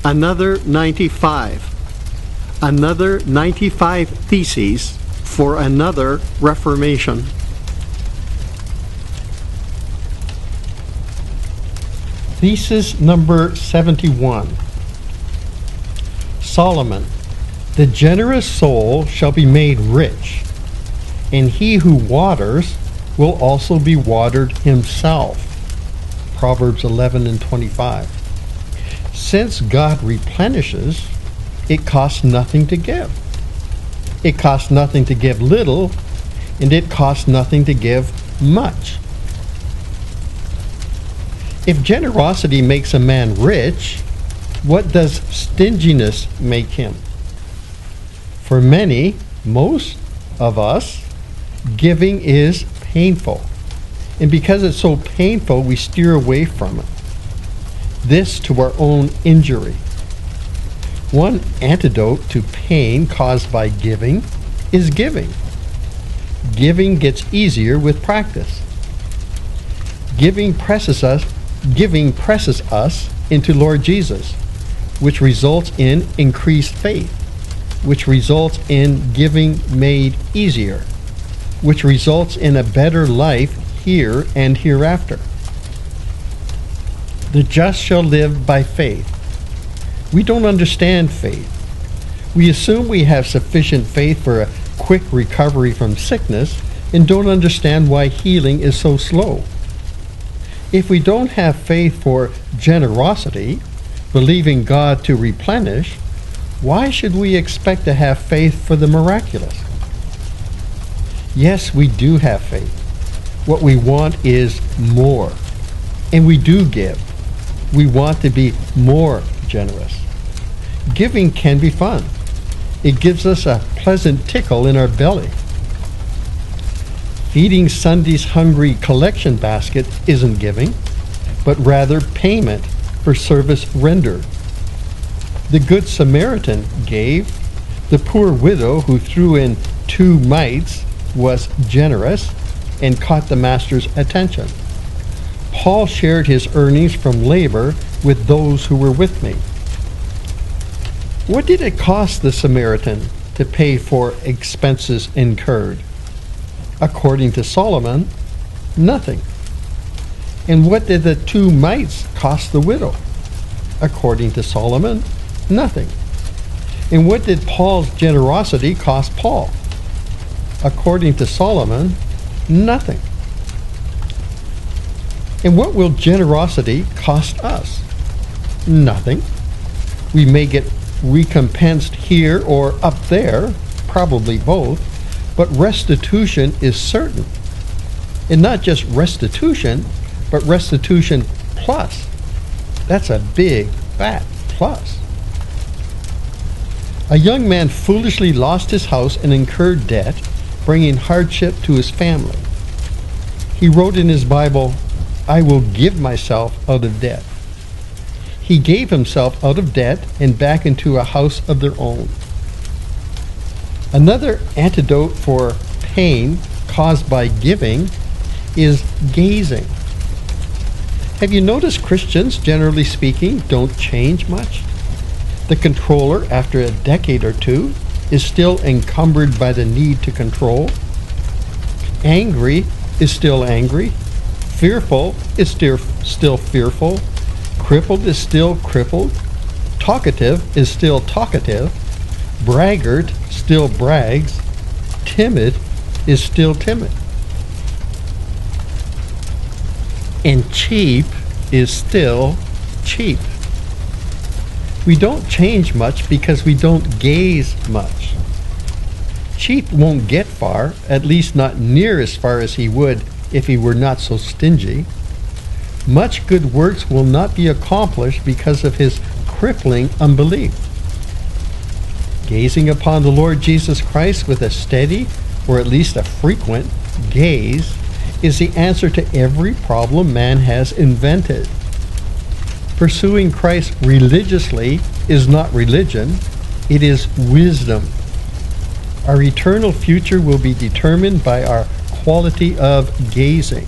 another 95. Another 95 theses for another Reformation. Thesis number 71. Solomon, the generous soul shall be made rich, and he who waters will also be watered himself. Proverbs 11 and 25. Since God replenishes, it costs nothing to give. It costs nothing to give little, and it costs nothing to give much. If generosity makes a man rich, what does stinginess make him? For many, most of us, giving is painful. And because it's so painful, we steer away from it. This to our own injury. One antidote to pain caused by giving is giving. Giving gets easier with practice. Giving presses us into Lord Jesus, which results in increased faith, which results in giving made easier, which results in a better life here and hereafter. The just shall live by faith. We don't understand faith. We assume we have sufficient faith for a quick recovery from sickness and don't understand why healing is so slow. If we don't have faith for generosity, believing God to replenish, why should we expect to have faith for the miraculous? Yes, we do have faith. What we want is more. And we do give. We want to be more generous. Giving can be fun. It gives us a pleasant tickle in our belly. Feeding Sunday's hungry collection basket isn't giving, but rather payment for service rendered. The Good Samaritan gave. The poor widow who threw in 2 mites was generous and caught the master's attention. Paul shared his earnings from labor with those who were with me. What did it cost the Samaritan to pay for expenses incurred? According to Solomon, nothing. And what did the 2 mites cost the widow? According to Solomon, nothing. And what did Paul's generosity cost Paul? According to Solomon, nothing. And what will generosity cost us? Nothing. We may get recompensed here or up there, probably both, but restitution is certain. And not just restitution, but restitution plus. That's a big, fat plus. A young man foolishly lost his house and incurred debt, bringing hardship to his family. He wrote in his Bible, "I will give myself out of debt." He gave himself out of debt and back into a house of their own. Another antidote for pain caused by giving is gazing. Have you noticed Christians, generally speaking, don't change much? The controller, after a decade or two, is still encumbered by the need to control. Angry is still angry. Fearful is still fearful. Crippled is still crippled. Talkative is still talkative. Braggart still brags. Timid is still timid. And cheap is still cheap. We don't change much because we don't gaze much. Cheap won't get far, at least not near as far as he would if he were not so stingy. Much good works will not be accomplished because of his crippling unbelief. Gazing upon the Lord Jesus Christ with a steady, or at least a frequent, gaze is the answer to every problem man has invented. Pursuing Christ religiously is not religion, it is wisdom. Our eternal future will be determined by our quality of gazing.